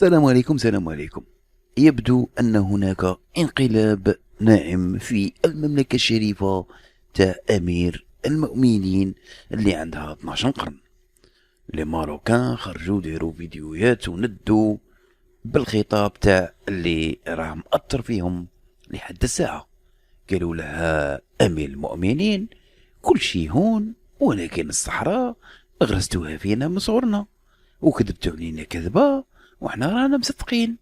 السلام عليكم. السلام عليكم. يبدو أن هناك انقلاب ناعم في المملكة الشريفة تاع أمير المؤمنين اللي عندها 12 قرن. لي ماروكان خرجوا ديروا فيديوهات وندوا بالخطاب تاع اللي راه مأثر فيهم لحد الساعة. قالوا لها أمير المؤمنين كل شي هون، ولكن الصحراء غرستوها فينا من صغرنا وكذبتوا علينا كذبة وحنا رانا مصدقين.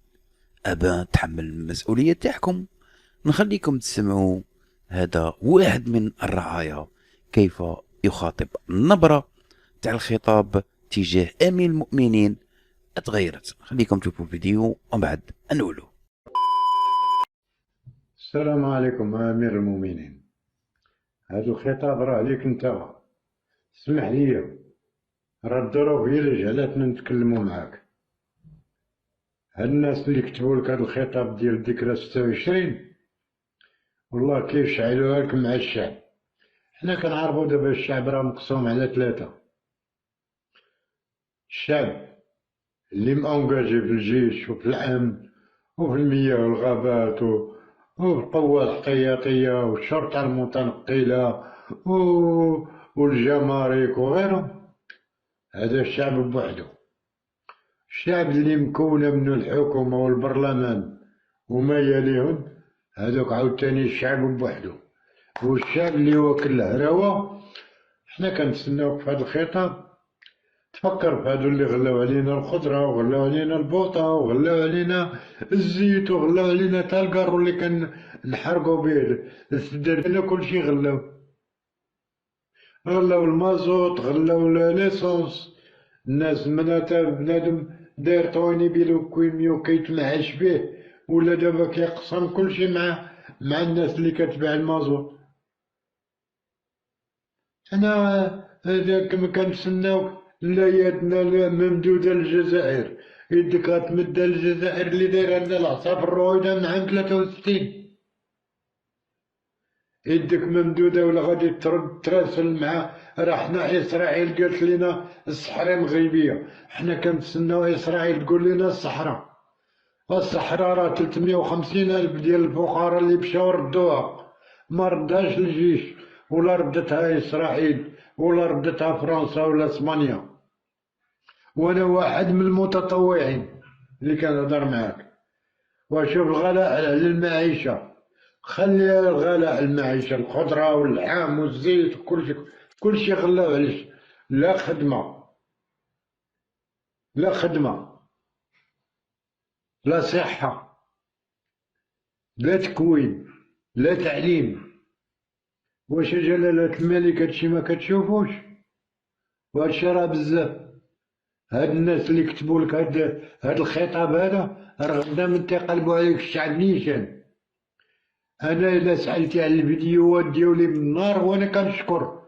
أبا نتحمل المسؤولية تاعكم. نخليكم تسمعوا هذا واحد من الرعايا كيف يخاطب النبرة تاع الخطاب تجاه أمير المؤمنين اتغيرت. خليكم تشوفوا الفيديو ومن بعد نقولوا. السلام عليكم أمير المؤمنين. هذا الخطاب راه عليك انت. اسمح لي، راه الظروف هي اللي جعلتنا نتكلموا معاك. هاد الناس اللي كتبوا لك هذا الخطاب ديال الذكرى 26 والله كيف شعلوها لك مع الشعب. حنا كنعرفو دابا الشعب راه مقسوم على ثلاثة. الشعب اللي مأونجاجي في الجيش وفي الأمن وفي المياه والغابات والقوة الاحتياطية والشرطة المتنقلة والجمارك وغيرهم. هذا الشعب بوحدو. الشعب اللي مكونة منو الحكومة والبرلمان وما يليهم، هذوك عاوتاني الشعب بوحدو. والشعب اللي واكل الهراوة، حنا كنتسناوك في هذا الخطاب تفكر في هادو اللي غلاو علينا الخضرة وغلاو علينا البوطة وغلاو علينا الزيت وغلاو علينا تا الكارو اللي كنحرقو بيه السدر، كلشي غلاو. غلاو المازوط، غلاو ليسونس. الناس مناتا بنادم داير طوينيبيل وكويميو كيتمعش بيه، ولا دابا كيقسم كلشي مع الناس اللي كتباع المازوط. حنا هذاك كنتسناوك لا يدنا ممدودة للجزائر. يدك غتمدها للجزائر اللي دايرة لنا العصا في الرويدة من عام 63. يدك ممدودة ولا غادي تراسل مع راه حنا إسرائيل قالت لنا الصحراء مغيبية. حنا كنتسناو إسرائيل تقول لنا الصحراء. الصحراء راه 350 ألف ديال الفقراء اللي مشاو ردوها، ما ردهاش الجيش ولا ردتها إسرائيل ولا ردتها فرنسا ولا اسبانيا. وانا واحد من المتطوعين اللي كنهضر معاك. وشوف الغلاء على المعيشة، خلي الغلاء على المعيشة، الخضرة واللحم والزيت كلشي غلاو. علاش؟ لا خدمة، لا خدمة، لا صحة، لا تكوين، لا تعليم. واش جلالة الملك هادشي ما كتشوفوش؟ وهادشي راه بزاف. هاد الناس اللي كتبوا لك هاد الخطاب هذا راه غدا من تيقلبوا عليك الشعب نيشان. انا الا سالتي على الفيديوهات ديالي من النار وانا كنشكر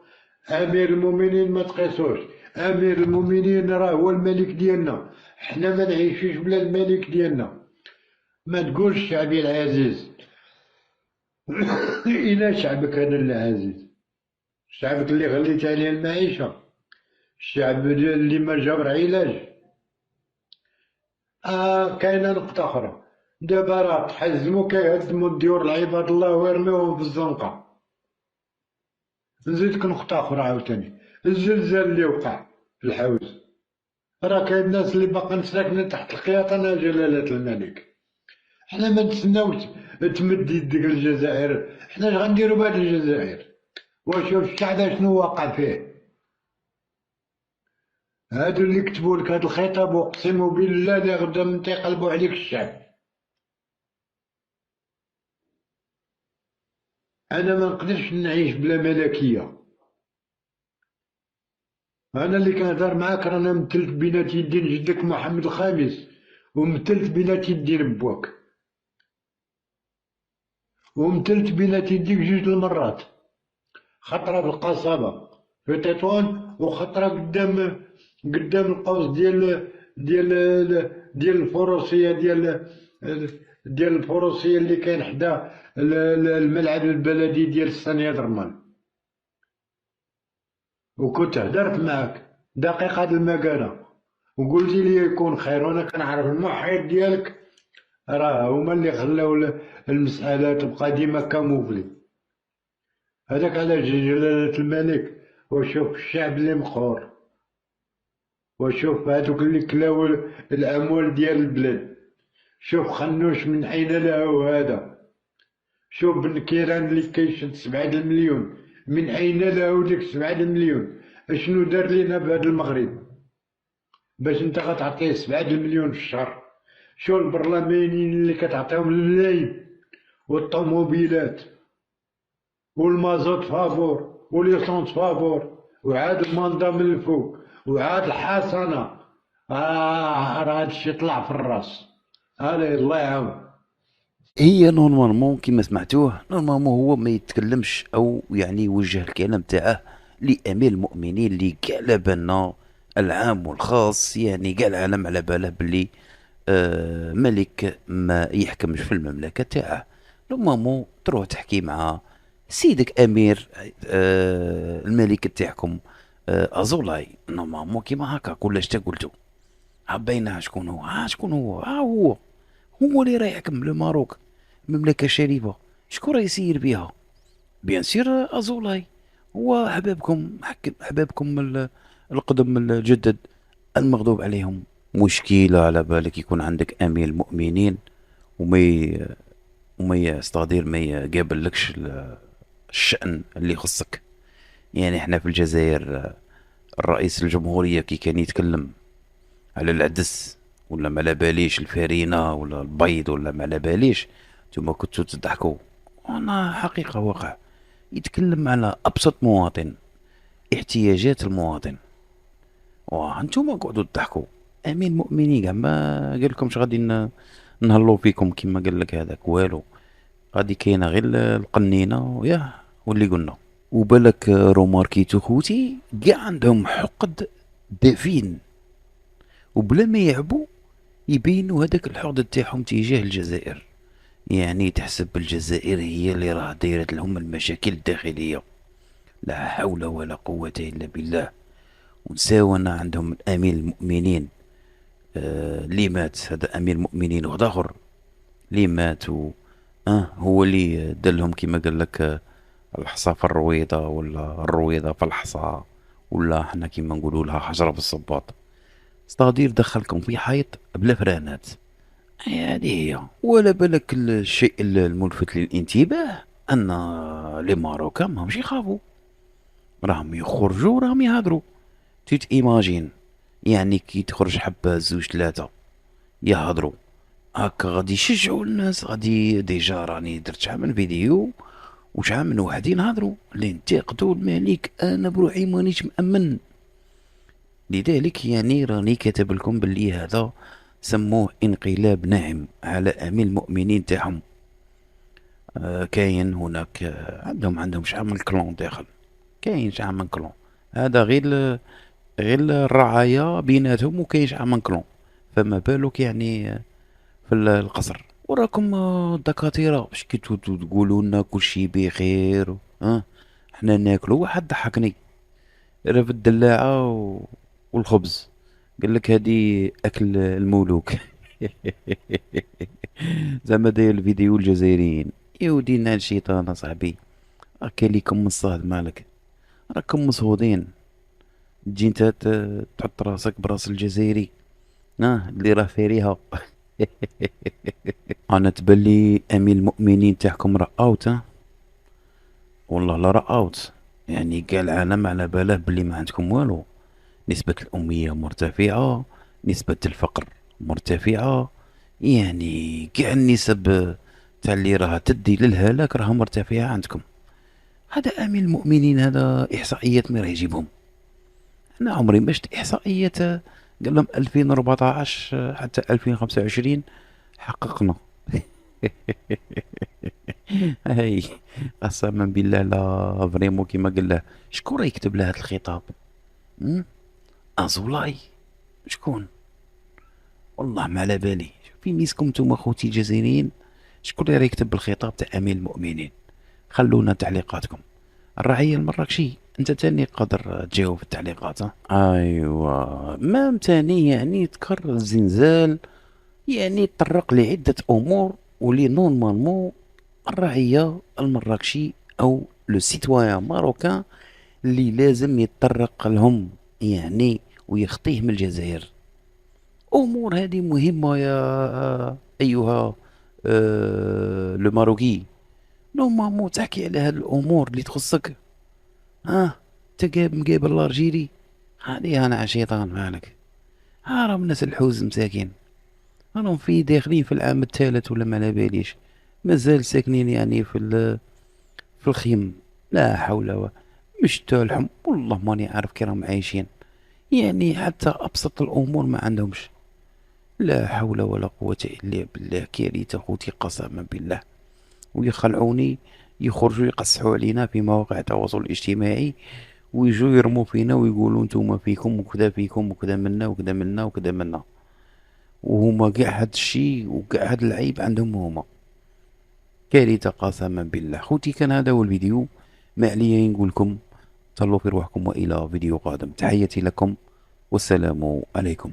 امير المؤمنين. ما تقيسوش، امير المؤمنين راه هو الملك ديالنا. حنا ما نعيشوش بلا الملك ديالنا. ما تقولش شعبي العزيز. الى شعبك هذا العزيز، شعبك اللي غليت عليه المعيشه، الشعب اللي ما جابر علاج. كاينه نقطه اخرى. دابا راه تحزموا كيهدموا الديور العباد الله ويرميوهم في الزنقه. نزيدك نقطة أخرى عاوتاني. الزلزال اللي وقع في الحوز، راه كاين الناس اللي باقين ساكنين تحت القياطنة جلالة الملك. حنا ما نتسناوش تمد يدك للجزائر. حنا اش غنديرو بهاد الجزائر؟ وشوف الشعب شنو واقع فيه. هادو اللي كتبوا لك هاد الخطاب اقسم بالله لا غدا من تيقلبوا عليك الشعب. انا ما نقدرش نعيش بلا ملكيه. انا اللي كنهضر معاك رانا مثلت بينات يدين جدك محمد الخامس، ومثلت بينات يدين بواك، ومثلت بينات يديك جوج المرات. خطرة في القصبة في تطوان، وخطرة قدام القوس ديال الفروسية ديال الفروسية اللي كاين حدا الملعب البلدي ديال الثانية درمان. وكنت هدرت معاك دقيقة المكانة. وقلتي لي يكون خير، وانا كنعرف المحيط ديالك راه هما اللي خلاو المسألة تبقى ديما كاموفلي. هذاك على جلالة الملك. وشوف الشعب اللي مقهور، وشوف هذوك اللي كلاو الأموال ديال البلاد. شوف خنوش من أين له هذا. شوف بن كيران اللي كيشد 7 المليون، من أين له ديك 7 المليون؟ اشنو دار لينا بهذا المغرب باش انت غتعطيه 7 المليون في الشهر؟ شو البرلمانيين اللي كتعطيهم الليل والطوموبيلات والمازوت فابور واليسونس فابور، وعاد الماندا من الفوق، وعاد الحسنة. راه هادشي طلع في الراس. علي الله يعاون. هي نورمالمون كيما سمعتوه، نورمالمون هو ما يتكلمش او يعني يوجه الكلام تاعه لامير المؤمنين اللي كاع على بالنا العام والخاص، يعني كاع العالم على باله باللي ملك ما يحكمش في المملكة تاعه. نورمالمون تروح تحكي مع سيدك امير الملك تاعكم ازولاي، نورمالمون كيما هكا كلش تا قلتو عبينا شكون هو، شكون هو، هو اللي راه يحكم الماروك، المملكة الشريفة. شكون راه يسير بها؟ بيان سير ازولاي. هو احبابكم القدم الجدد المغضوب عليهم. مشكلة على بالك يكون عندك امير المؤمنين وما يستغدير ما يقابلكش الشأن اللي يخصك. يعني احنا في الجزائر الرئيس الجمهورية كي كان يتكلم على العدس ولا ما على باليش الفرينة ولا البيض ولا ما على باليش، نتوما كنتو تضحكوا. انا حقيقة واقع يتكلم على ابسط مواطن، احتياجات المواطن، وانتوما قعدوا تضحكوا. امين مؤمنين كاع ما قال لكمش غادي نهلو فيكم كيما قال لك هذاك والو. غادي كاينه غير القنينه ياه واللي قلنا. وبالك روماركيتو خوتي كاع عندهم حقد دفين، وبلا ما يعبوا يبينوا هذاك الحقد تاعهم تجاه الجزائر. يعني تحسب الجزائر هي اللي راه دايرت لهم المشاكل الداخليه، لا حول ولا قوه الا بالله. ونساونا عندهم امير المؤمنين اللي مات، هذا امير المؤمنين واحد اخر اللي مات هو اللي دلهم كيما قال لك الحصى في الرويضه ولا الرويضه في الحصى، ولا حنا كيما نقولوا لها حجره في الصباط. صدير دخلكم في حيط بلا فرانات. هذه هي. ولا بالك الشيء الملفت للانتباه ان لي ماروكا ماهمش يخافوا، راهم يخرجوا راهم يهضروا. تيت ايماجين يعني كي تخرج حبة زوج ثلاثة يهضروا هكا غادي يشجعوا الناس. غادي ديجا راني درت شحال من فيديو وشحال من واحد ينهضروا اللي ينتقدوا الملك. انا بروحي مانيش مأمن، لذلك يعني راني كاتب لكم باللي هذا سموه انقلاب ناعم على امير المؤمنين تاعهم. كاين هناك عندهم شحال من كلون داخل، كاين شحال من كلون. هذا غير الرعاية بيناتهم، وكاين شحال من كلون، فما بالك يعني في القصر. وراكم الدكاترة باش كي تقولوا لنا كل شي بخير حنا ناكلو. واحد ضحكني راه في الدلاعة والخبز، قال لك هادي اكل الملوك. زعما داير الفيديو الجزائريين. يا ودينا الشيطان اصاحبي، هكا ليكم مصاد مالك، راكم مصهودين. تجي انت تحط راسك براس الجزائري اللي راه فاريها. انا تبلي امين المؤمنين تاعكم راه اوت والله لا راه اوت. يعني كاع العالم على باله بلي ما عندكم والو. نسبة الأمية مرتفعة، نسبة الفقر مرتفعة، يعني كاع النسب تاع اللي راها تدي للهلاك راها مرتفعة عندكم. هذا امين المؤمنين، هذا احصائيات ما راه يجيبهم. انا عمري ما شفت احصائيات قال لهم 2014 حتى 2025 حققنا. هاي قسما بالله لا فريمون كيما قال له. شكون راه يكتب له هذا الخطاب؟ ازولاي؟ شكون؟ والله ما على بالي. في ميسكم نتوما خوتي الجزائريين، شكون اللي راه يكتب الخطاب تاع امير المؤمنين؟ خلونا تعليقاتكم. الرعية المراكشي انت تاني قادر تجاوب في التعليقات. ايوا مام تاني يعني ذكر الزلزال، يعني تطرق لعدة امور ولي نورمالمون الرعية المراكشي او لو سيتويان ماروكان اللي لازم يتطرق لهم يعني ويخطيه من الجزائر. امور هذه مهمة يا ايها لو ماروكي، نورمالمون تحكي على هاد الامور اللي تخصك. انت مقابل الارجيري، عليه انا شيطان مالك. راهم الناس الحوز مساكين، راهم في داخلين في العام الثالث ولا ما على باليش، مازال ساكنين يعني في الخيم. لا حول مش تالحم والله ماني عارف كي راهم عايشين، يعني حتى ابسط الامور ما عندهمش. لا حول ولا قوة الا بالله، كارثة خوتي قسما بالله. ويخلعوني يخرجوا يقصحوا علينا في مواقع التواصل الاجتماعي، ويجوا يرموا فينا ويقولوا نتوما فيكم وكذا فيكم وكذا منا وكذا منا وكذا منا، وهما قاع هاد الشي وقاع هاد العيب عندهم هما. كارثة قسما بالله. خوتي كان هذا هو الفيديو، ما عليا نقولكم تهلاو في روحكم والى فيديو قادم. تحياتي لكم والسلام عليكم.